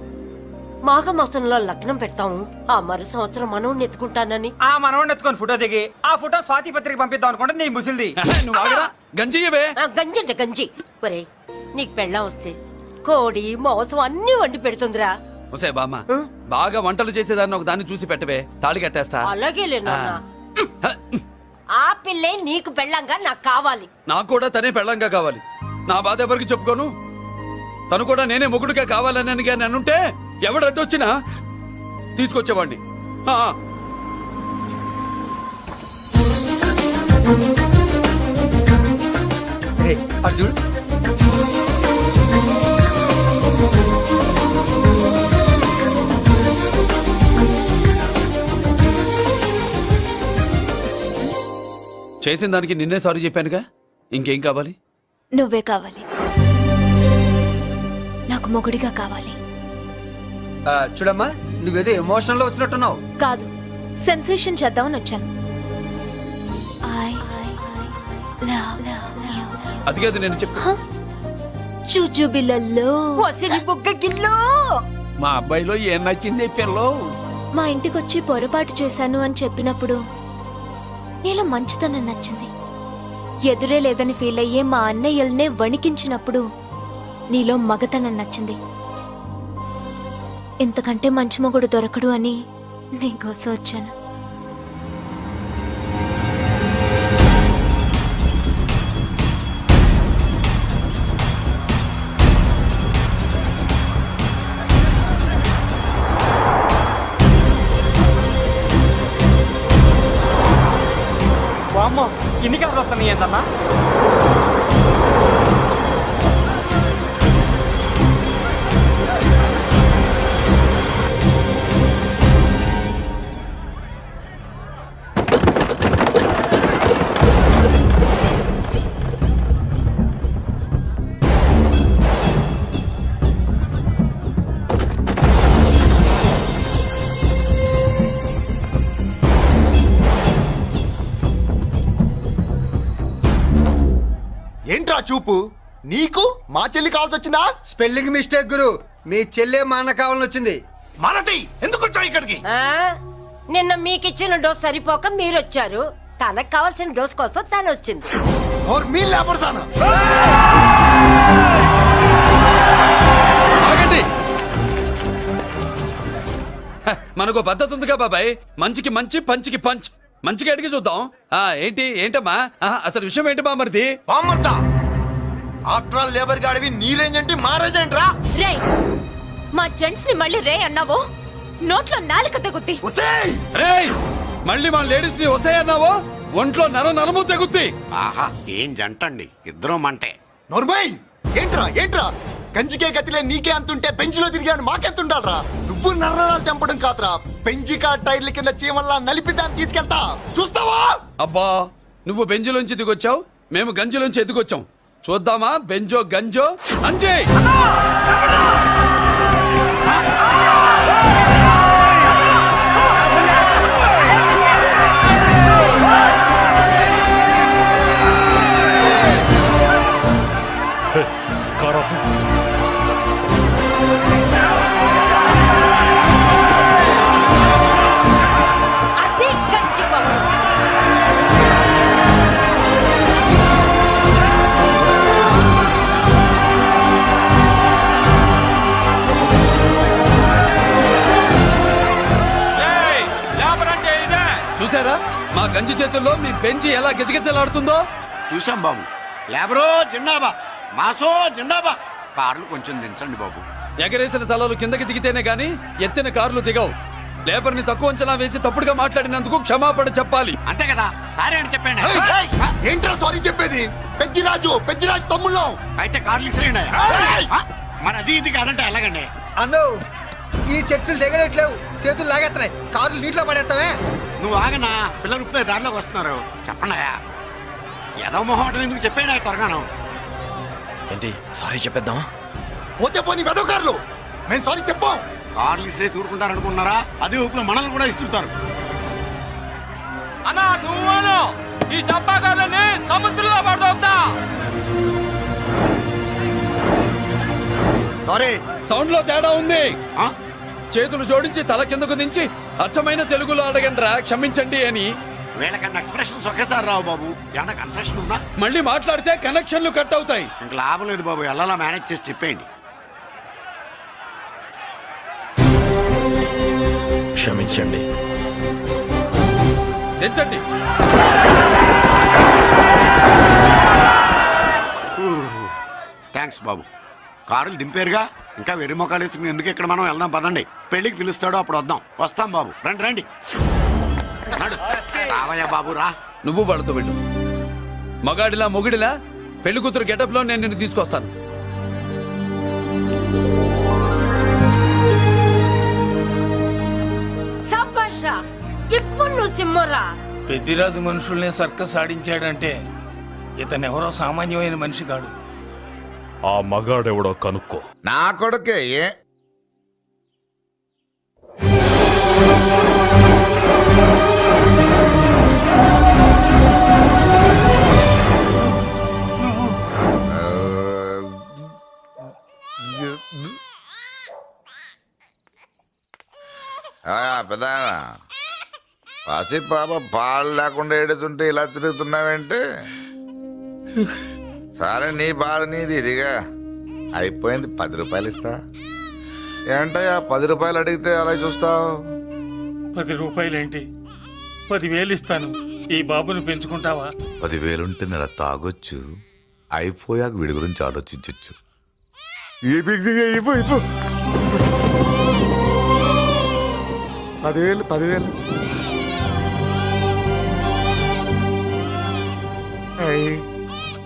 మాఘమాసంలో లగ్నం పెడతాము, ఆ మరు సంవత్సరం మనవుని ఎత్తుకుంటానని. ఆ మనవాడిని ఎత్తుకొని ఫోటో దిగి ఆ ఫోటో స్వాతి పత్రిక పంపిద్దాం అనుకుంటే నీ ముసిల్ది. నువ్వు ఆగరా గంజియవే. గంజి అంటే గంజి. ఒరే, నీకు పెళ్ళం వస్తే కోడి మాంసం అన్ని వండి పెడుతుందిరా. ఒసే బామ్మ, బాగా వంటలు చేసేదాన్ని ఒక దాన్ని చూసి పెట్టవే, తాళి కట్టేస్తా. అలాగే లేనా? ఆ పిల్లే నీకు పెళ్ళంగా నాకు కావాలి. నాకు కూడా తనే పెళ్ళంగా కావాలి. నా బాధ ఎవరికి చెప్పుకోను. తను కూడా నేనే మొగుడుగా కావాలని కానీ అనుంటే ఎవడు అడ్డొచ్చినా తీసుకొచ్చేవాడిని. అర్జున్ చేసిన దానికి నిన్నే సారీ చెప్పానుగా, ఇంకేం కావాలి? నువ్వే కావాలి, నాకు మొగుడిగా కావాలి. చూడమ్మా, నువ్వేదో ఎమోషనల్ లో వచ్చినట్టున్నావు. కాదు, సెన్సేషన్ చేద్దామని వచ్చాను. అది కాదు నేను చెప్పు. చుచుబిళ్ళల్లో వసిని బుగ్గ గిల్లో. మా అబ్బాయిలో ఏం నచ్చింది పిల్లో? మా ఇంటికి వచ్చి పొరపాటు చేశాను అని చెప్పినప్పుడు నీలో మంచితనం నచ్చింది. ఎదురే లేదని ఫీల్ అయ్యే మా అన్నయ్యల్నే వణికించినప్పుడు నీలో మగతనం నచ్చింది. ఇంతకంటే మంచి మొగుడు దొరకడు అని నీకోసం వచ్చాను. అమ్మో, ఇన్ని కలర్ వస్తున్నాయి ఏంటన్నా? ఏంట్రా చూపు? నీకు మా చెల్లి కావాల్సి వచ్చిందా? స్పెల్లింగ్ మిస్టేక్ గురు, మీ చెల్లె మా అన్న కావాలని వచ్చింది. మనది ఎందుకు వచ్చావు ఇక్కడికి? నిన్న మీకిచ్చిన డోస్ సరిపోక మీరొచ్చారు. తనకు కావాల్సిన డోస్ కోసం తను వచ్చింది. మీ లేపడతాను. మనకు పద్ధతి ఉందిగా బాబాయ్, మంచికి మంచి పంచికి పంచ్. మంచిగా అడిగి చూద్దాం. ఏంటమ్మా అసలు విషయం ఏంటి బామర్ది? బామ్మర్దా, ఆఫ్టర్ ఆల్ లేబర్ గాడివి నీ రేంజ్ ఏంటి మా రేంజ్ ఏంట్రా? రే, మా జెంట్స్ ని మళ్ళీ రే అన్నావో నోట్లో నాలుక తెగుద్ది. రేయ్, మళ్ళీ మా లేడీస్ ని వస్తాయన్నావో ఒంట్లో నరము తెగుద్ది. ఆహా, ఏం జంటండి, ఇద్దరం మంటే. నోర్మై, ఏంట్రా గంజికే గతిలే నీకే అంతుంటే బెంచ్లో తిరిగాను మాకెంతుండాలరా? నువ్వు నర్రాలు తెంపడం కాదురా, పెంజికా టైర్ల కింద చీమల్లా నలిపి దాన్ని తీసుకెళ్తా, చూస్తావా? అబ్బా, నువ్వు బెంజులోంచి దిగొచ్చావు, మేము గంజిలోంచి ఎదిగొచ్చాం. చూద్దామా బెంజో గంజో అంజే. అది గంజి పవర్. చూసారా మా గంజి చేతుల్లో మీ బెంచి ఎలా గిజగిజలాడుతుందో? చూసాం బాబు. లేబరో జిందాబా, మాసో జిందాబా. కార్లు కొంచెం దించండి బాబు. ఎగరేసిన తలలు కిందకి దిగితేనే గాని ఎత్తిన కార్లు దిగవు. లేబర్ ని తక్కువ అంచనా వేసి తప్పుడుగా మాట్లాడినందుకు క్షమాపణ చెప్పాలి. అంతే కదా, సారీ అని చెప్పండి. ఏంట్రా సారీ చెప్పేది? పెద్దిరాజు తమ్ముళ్ళు అయితే కార్లు ఇసిరేయండి. మరి అది ఇది కాదంటే ఎలాగండి? అన్నో, ఈ చర్చలు దిగలేట్లేవు, చేతులు లాగేస్తున్నాయి, కార్లు నీటిలో పడేస్తావే. నువ్వు ఆగనా, పిల్లలు ఇప్పుడే దారిలోకి వస్తున్నారు. చెప్పండి, ఏదో మొహం ఎందుకు చెప్పండి త్వరగాను. ఏంటి సారీ చెప్పేద్దామా? పోతే పోనీ వెదవ కార్లు, మేము సారీ చెప్పాం. కార్లు ఇసిరేసి ఊరుకుంటారు అనుకున్నారా? అదే ఊపిలో మనల్ని కూడా ఇస్తుంటారు. అన్నా నువ్వు ఈ డబ్బా కార్లని సముద్రంలో పడతా. సారీ. సౌండ్ లో తేడా ఉంది. ఆ? చేతులు జోడించి తల కిందకు దించి అచ్చమైన తెలుగులో అడగండ్రా క్షమించండి అని. వీళ్ళకన్నా ఎక్స్ప్రెషన్స్ ఒకేసారి రావు బాబు. ఏమన్నా కన్సెషన్ ఉందా? మళ్ళీ మాట్లాడితే కనెక్షన్లు కట్ అవుతాయి. ఇంక లాభం లేదు బాబు, ఎలా మేనేజ్ చేసి చెప్పేయండి. క్షమించండి. తెచ్చండి. థ్యాంక్స్ బాబు. కారులు దింపారుగా, ఇంకా వెర్రి మొక్కలు వేసుకుని ఎందుకు ఇక్కడ మనం వెళ్దాం పదండి. పెళ్లికి పిలుస్తాడో అప్పుడు వద్దాం. వస్తాం బాబు, రండి రండి. నడు. రావయ్యా బాబు రా. నువ్వు వాళ్ళతో వెళ్ళు. మగాడిలా మొగుడిలా పెళ్లి కూతురు గెటప్ లో నేను నిన్ను తీసుకొస్తాను. సంభాష ఇప్పుడు నువ్వు సింహరా. పెద్దిరాజు మనుషుల్ని సర్కస్ ఆడించాడంటే ఇతనెవరో సామాన్యమైన మనిషి కాడు. ఆ మగాడెవడో కనుక్కో. నా కొడుకే ఏ పెద్ద పసి పాప పాలు లేకుండా ఏడుతుంటే ఇలా తిరుగుతున్నావేంటి? సరే నీ బాధ నీది, ఇదిగా అయిపోయింది. 10 రూపాయలు ఇస్తా. ఏంటయ్యా 10 రూపాయలు అడిగితే అలా చూస్తావు? 10 రూపాయలేంటి, 10,000 ఇస్తాను. ఈ బాబుని పెంచుకుంటావా? 10,000 ఉంటే నెల తాగొచ్చు, అయిపోయాక వీడి గురించి ఆలోచించవచ్చు. 10,000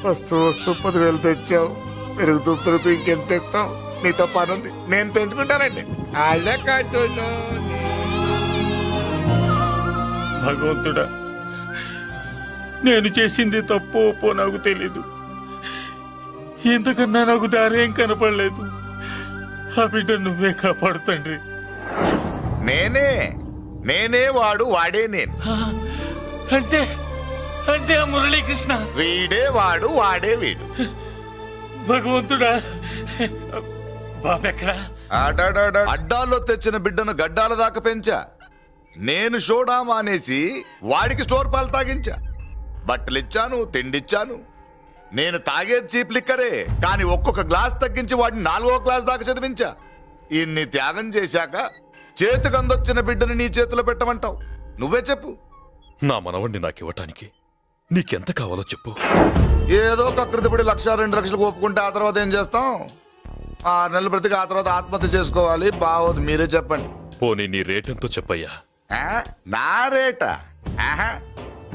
వస్తూ 10,000 తెచ్చావు. పెరుగుతూ ఇంకెంత ఇస్తావు? నీతో పని ఉంది, నేను పెంచుకుంటానండి. వాళ్ళే కాదు. భగవంతుడా, నేను చేసింది తప్పు ఒప్పో నాకు తెలీదు. ఇంతకన్నా నాకు దారేం కనపడలేదు. ఆ బిడ్డ నువ్వే కాపాడు తండ్రి. నేనే వాడు, వాడే నేను. అంటే అంటే ఆ మురళీకృష్ణ వీడే వాడు, వాడే వీడు. భగవంతుడా, బాబెక్కడా? అడ్డాల్లో తెచ్చిన బిడ్డను గడ్డాల దాకా పెంచా. నేను షోడా మానేసి వాడికి స్టోర్ పాలు తాగించా. బట్టలిచ్చాను, తిండిచ్చాను. నేను తాగేది చీప్ లిక్కరే, కానీ ఒక్కొక్క గ్లాస్ తగ్గించి వాడిని 4వ క్లాస్ దాకా చదివించా. ఇన్ని త్యాగం చేశాక చేతికి అందొచ్చిన బిడ్డను నీ చేతిలో పెట్టమంటావు? నువ్వే చెప్పు. నా మనవణ్ణి నాకివ్వటానికి నీకెంత కావాలో చెప్పు. ఏదో కకృతిపడి 1,00,000 2 లక్షలు ఒప్పుకుంటే ఆ తర్వాత ఏం చేస్తాం? 6 నెలలు బ్రతికి ఆ తర్వాత ఆత్మహత్య చేసుకోవాలి. బావోదు, మీరే చెప్పండి. పోనీ నీ రేటెంతో చెప్పయ్యా. నా రేటా?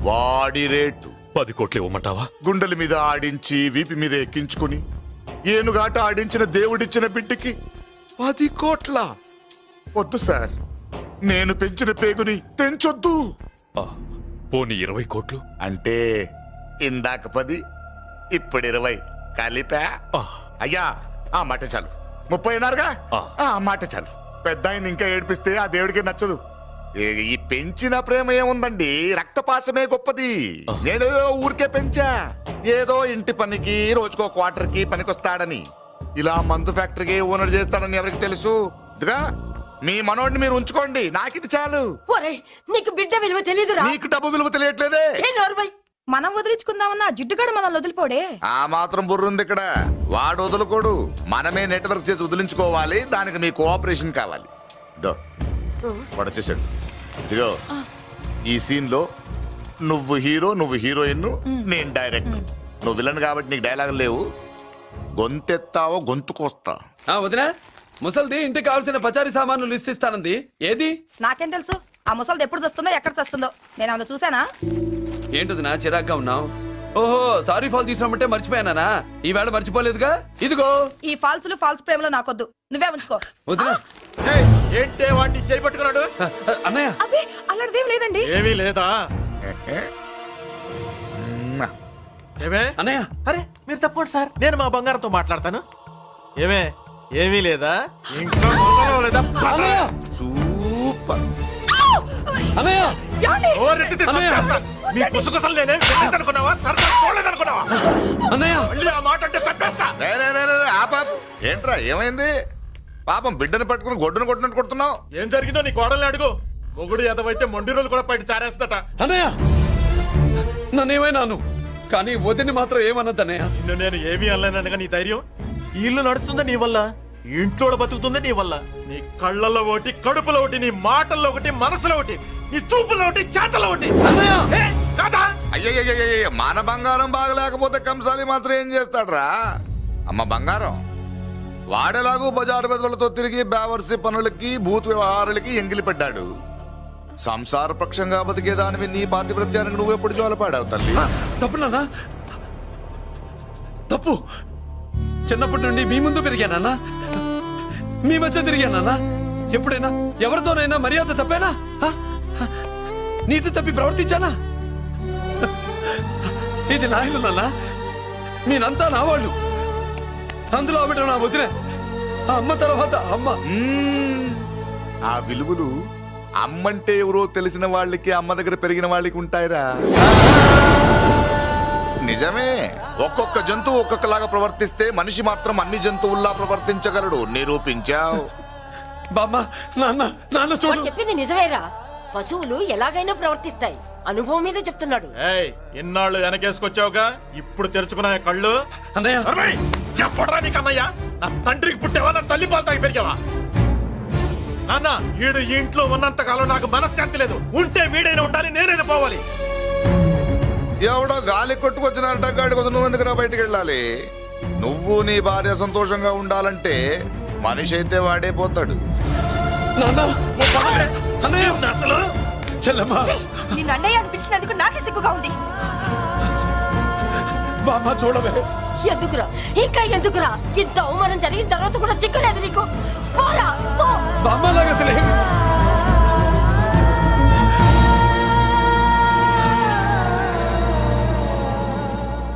వాడి రేటు 10 కోట్లు ఇవ్వమంటావా? గుండెల మీద ఆడించి వీపి మీద ఎక్కించుకుని ఏనుగాట ఆడించిన దేవుడిచ్చిన బిడ్డకి 10 కోట్ల? వద్దు సార్, నేను పెంచిన పేగుని తెంచొద్దు. పోనీ 20 కోట్లు? అంటే ఇందాక 10, ఇప్పుడు 20 కలిపా? అయ్యా ఆ మాట చాలు. 30 అన్నారుగా, ఆ మాట చాలు. పెద్ద ఆయన ఇంకా ఏడిపిస్తే ఆ దేవుడికి నచ్చదు. ఈ పెంచిన ప్రేమ ఏముందండి, రక్తపాసమే గొప్పది. నేనేదో ఊరికే పెంచా, ఏదో ఇంటి పనికి రోజుకో క్వార్టర్కి పనికొస్తాడని. ఇలా మందు ఫ్యాక్టరీకి ఓనర్ చేస్తాడని ఎవరికి తెలుసు? ఇదిగా మీ మనోడిని మీరు ఉంచుకోండి, నాకిది చాలు. నీకు బిడ్డ విలువ తెలీదురా? నీకు డబ్బు విలువ తెలియట్లేదే. మనం వదిలించుకుందామన్నా జిడ్డుగాడు మనం వదిలిపోడే. ఆ మాత్రం బుర్రుంది ఇక్కడ. వాడు వదులుకోడు, మనమే నెట్వర్క్ చేసి వదిలించుకోవాలి. దానికి మీ కోఆపరేషన్ కావాలి. వాడు వచ్చేసాడు. ఇదిగో ఈ సీన్ లో నువ్వు హీరో, నువ్వు హీరోయిన్, నేను డైరెక్టర్. నువ్వు విలన్ కాబట్టి నీకు డైలాగ్ లేవు. గొంతెత్తావో గొంతుకొస్తా. వదినా, ముసల్ది ఇంటికి కావాల్సిన పచారీ సామాన్లు లిస్ట్ ఇస్తానంది. ఏది? నాకేం తెలుసు? ఆ ముసలిది ఎప్పుడు చస్తుందో ఎక్కడ చస్తుందో నేను అందులో చూసానా? ఏంటది నా చిరాగ్గా ఉన్నావు? ఓహో, సారీ ఫాల్ తీసుకురామంటే మర్చిపోయానా? ఈవేళ మర్చిపోలేదుగా. ఇదిగో ఈ ఫాల్స్ ప్రేమలో నాకొద్దు, నువ్వే ఉంచుకో. వదినా, ఏంటే వాడిని చేయి పట్టుకున్నాడు? అన్నయ్య, అబ్బే అలాంటిదేం లేదండి. ఏమీ లేదా? ఏమే అన్నయ్య, అరే మీరు తప్పకుండా సార్, నేను మా బంగారంతో మాట్లాడతాను. ఏమే ఏమీ లేదా? ఇంకా లేదా? సూపర్. అన్నయ్య నీ కుసకుసలు నేనే అనుకున్నావా సరసలు చూడలేదనుకున్నావా అన్నయ్య మళ్ళీ ఆ మాట అంటే తప్పేస్తా. రే, రే, రే, రే, ఆ పాప ఏంట్రా ఏమైంది? పాపం బిడ్డను పట్టుకుని గొడ్డును కొట్టినట్టు కొడుతున్నావు. ఏం జరిగిందో నీ కోడల్ని అడుగు. మొగుడు ఎదవైతే మొండి రోజులు కూడా బయట చారేస్తట. అన్నయ్య నన్నేమైనాను కానీ వదిని మాత్రం ఏమన్నది అన్నయ్య. నిన్ను నేను ఏమీ అనలేననగా నీ ధైర్యం. ఈ ఇల్లు నడుస్తుందా నీ వల్ల, ఈ ఇంట్లో బతుకుతుందా నీ వల్ల. నీ కళ్ళల్లో ఒకటి, కడుపులో ఒకటి, నీ మాటల్లో ఒకటి, మనసులో ఒకటి, నీ చూపుల్లో ఒకటి, చేతల్లో ఒకటి. ఏ, కాదా? అయ్యయ్యయ్యయ్య మన బంగారం బాగలేకపోతే కంసాలి మాత్రం ఏం చేస్తాడ్రా? అమ్మ బంగారం వాడేలాగూ బజారు బెదవులతో తిరిగి బేవర్సి పనులకి భూత్ వ్యవహారాలకి ఎంగిలి పెట్టాడు. సంసార పక్షంగా బతికేదానివి నీ పాతివృత్యానికి నువ్వు ఎప్పుడు జోలపాడావు తల్లి? తప్పు నాన్న తప్పు. చిన్నప్పటి నుండి మీ ముందు పెరిగానన్నా, మీ మధ్య తిరిగానన్నా. ఎప్పుడైనా ఎవరితోనైనా మర్యాద తప్పేనా? నీతి తప్పి ప్రవర్తించానా? ఇది నా ఇల్లు నాన్న, మీరంతా నా వాళ్ళు. అందులో ఆవిడ నా వదిలే, ఆ అమ్మ తర్వాత అమ్మ. ఆ విలువలు అమ్మంటే ఎవరో తెలిసిన వాళ్ళకి, అమ్మ దగ్గర పెరిగిన వాళ్ళకి ఉంటాయిరా. నిజమే, ఒక్కొక్క జంతువు ఒక్కొక్కలాగా ప్రవర్తిస్తే మనిషి మాత్రం అన్ని జంతువుల్లా ప్రవర్తించగలడు. నిరూపించావు. బామ్మ నాన్న నాన్న వాడు చూడు. చెప్పింది నిజమేరా. పశువులు ఎలాగైనా ప్రవర్తిస్తాయి. అనుభవం మీద చెప్తున్నాడు. ఏయ్, ఇన్నాళ్ళు వెనకేసుకొచ్చావుగా, ఇప్పుడు తెరుచుకున్నా కళ్ళు. అన్నయ్య అరవై! ఎప్పుడురా నీకు అన్నయ్య? నా తండ్రికి పుట్టావా, నా తల్లి పాలు తాగి పెరిగావా? నాన్న, వీడు ఈ ఇంట్లో ఉన్నంత కాలం నాకు మనశ్శాంతి లేదు. ఉంటే వీడైనా ఉండాలి, నేనైనా పోవాలి. ఎవడో గాలి కొట్టుకొచ్చినారట, గాడి కోసం నువ్వు ఎందుకురా బయటికి వెళ్ళాలి? నువ్వు నీ భార్య సంతోషంగా ఉండాలంటే మనిషి అయితే వాడే పోతాడు. నాన్న ఓ పదవే. అన్నయ్య ఏం అసలు చెల్లమ్మా నేను అన్నయ్య అనిపించినందుకు నాకే సిగ్గుగా ఉంది. బామ్మ చూడవే. ఎందుకురా, ఇంకా ఎందుకురా? ఇంత అవమానం జరిగిన తర్వాత కూడా చిక్కలేదు నీకు? పోరా, పో. బామ్మ లాగా అసలే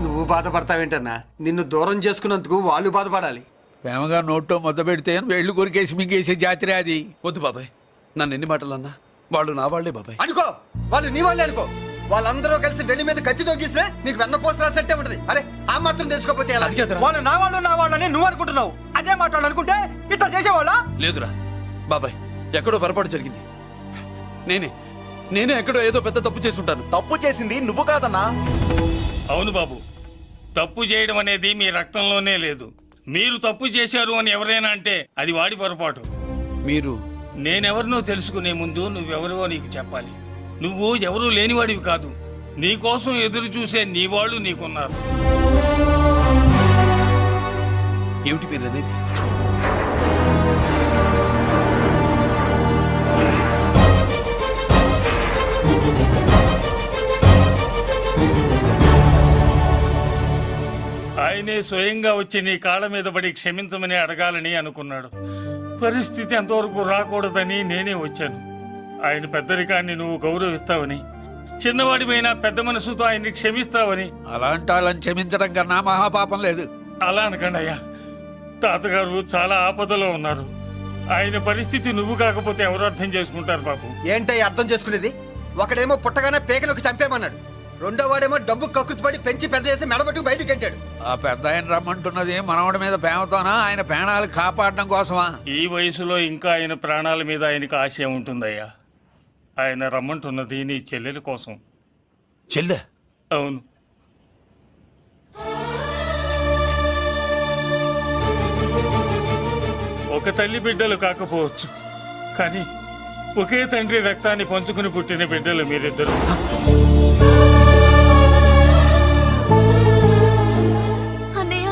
నువ్వు బాధపడతావేంటన్నా? నిన్ను దూరం చేసుకున్నందుకు వాళ్ళు బాధపడాలి. ప్రేమగా నోట్లో మొద్ద పెడితే వేళ్ళు కొరికేసి మింగేసే జాతర అది. వద్దు బాబాయ్, నన్ను ఎన్ని మాటలు అన్నా వాళ్ళు నా వాళ్లే బాబాయ్. అనుకో, వాళ్ళు నీ వాళ్ళే అనుకో. వాళ్ళందరూ కలిసి వెన్ను మీద కత్తి తోగిస్తే నీకు వెన్న పోసి రాసట్టే ఉంటది. అరే ఆ మాత్రం తెలుసుకోకపోతే ఎలా? వాళ్ళు నా వాళ్ళని నువ్వు అనుకుంటున్నావు. అదే మాట్లాడాలనుకుంటే ఇట్లా చేసేవాళ్ళ? లేదురా బాబాయ్, ఎక్కడో పొరపాటు జరిగింది. నేనే ఎక్కడో ఏదో పెద్ద తప్పు చేసి ఉంటాను. తప్పు చేసింది నువ్వు కాదన్నా. అవును బాబు, తప్పు చేయడం అనేది మీ రక్తంలోనే లేదు. మీరు తప్పు చేశారు అని ఎవరైనా అంటే అది వాడి పొరపాటు. మీరు నేనెవరినో తెలుసుకునే ముందు నువ్వెవరివో నీకు చెప్పాలి. నువ్వు ఎవరూ లేనివాడివి కాదు. నీ కోసం ఎదురు చూసే నీ వాళ్ళు నీకున్నారు. ఏమిటి మీరు అనేది? ఆయనే స్వయంగా వచ్చి నీ కాళ్ళ మీద పడి క్షమించమని అడగాలని అనుకున్నాడు. పరిస్థితి అంతవరకు రాకూడదని నేనే వచ్చాను. ఆయన పెద్దరికాన్ని నువ్వు గౌరవిస్తావని, చిన్నవాడిపైన పెద్ద మనసుతో ఆయన్ని క్షమిస్తావని. అలాంటి వాళ్ళని క్షమించడం కన్నా మహాపాపం లేదు. అలా అనకండి అయ్యా. తాతగారు చాలా ఆపదలో ఉన్నారు. ఆయన పరిస్థితి నువ్వు కాకపోతే ఎవరు అర్థం చేసుకుంటారు బాబు? ఏంటో అర్థం చేసుకునేది? ఒకడేమో పుట్టగానే పేకలోకి చంపేమన్నాడు, రెండో వాడేమో డబ్బు కక్కుతుపడి పెంచి పెద్ద చేసి మెడబెట్టుకు బయటికి గంటాడు. ఆ పెద్ద ఆయన రమ్మంటున్నది మనవడి మీద ప్రేమతోనా, ఆయన ప్రాణాలు కాపాడడం కోసమా? ఈ వయసులో ఇంకా ఆయన ప్రాణాల మీద ఆయనకు ఆశ ఉంటుందయ్యా. ఆయన రమ్మంటున్నది నీ చెల్లెల కోసం. చెల్లె? అవును. ఒక తల్లి బిడ్డలు కాకపోవచ్చు, కానీ ఒకే తండ్రి రక్తాన్ని పంచుకుని పుట్టిన బిడ్డలు మీరిద్దరు. అన్నయ్య,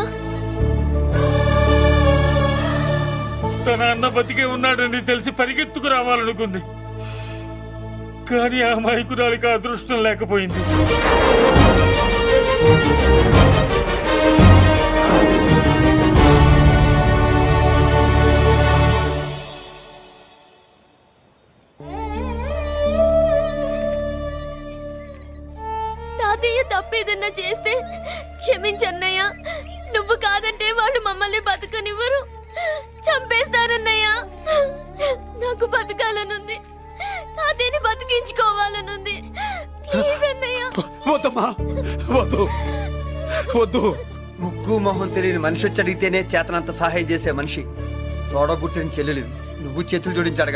తన అన్న బతికే ఉన్నాడని తెలిసి పరిగెత్తుకు రావాలనుకుంది, కానీ ఆ మైకురాలికి అదృష్టం లేకపోయింది. తాతయ్య తప్పేదన్నా చేస్తే క్షమించన్నయ్య. నువ్వు కాదంటే వాళ్ళు మమ్మల్ని బతకనివ్వరు, చంపేస్తారన్నయ్య. నాకు బతకాలనుంది. తాతయ్యని బతికి చేయించుకోవాలనుంది ప్లీజ్ అన్నయ్య. వద్దమ్మా వద్దు వద్దు. ముగ్గు మొహం తెలియని మనిషి వచ్చి అడిగితేనే చేతనంత సహాయం చేసే మనిషి తోడబుట్టిన చెల్లెలు నువ్వు చేతులు జోడించి అడగాలి.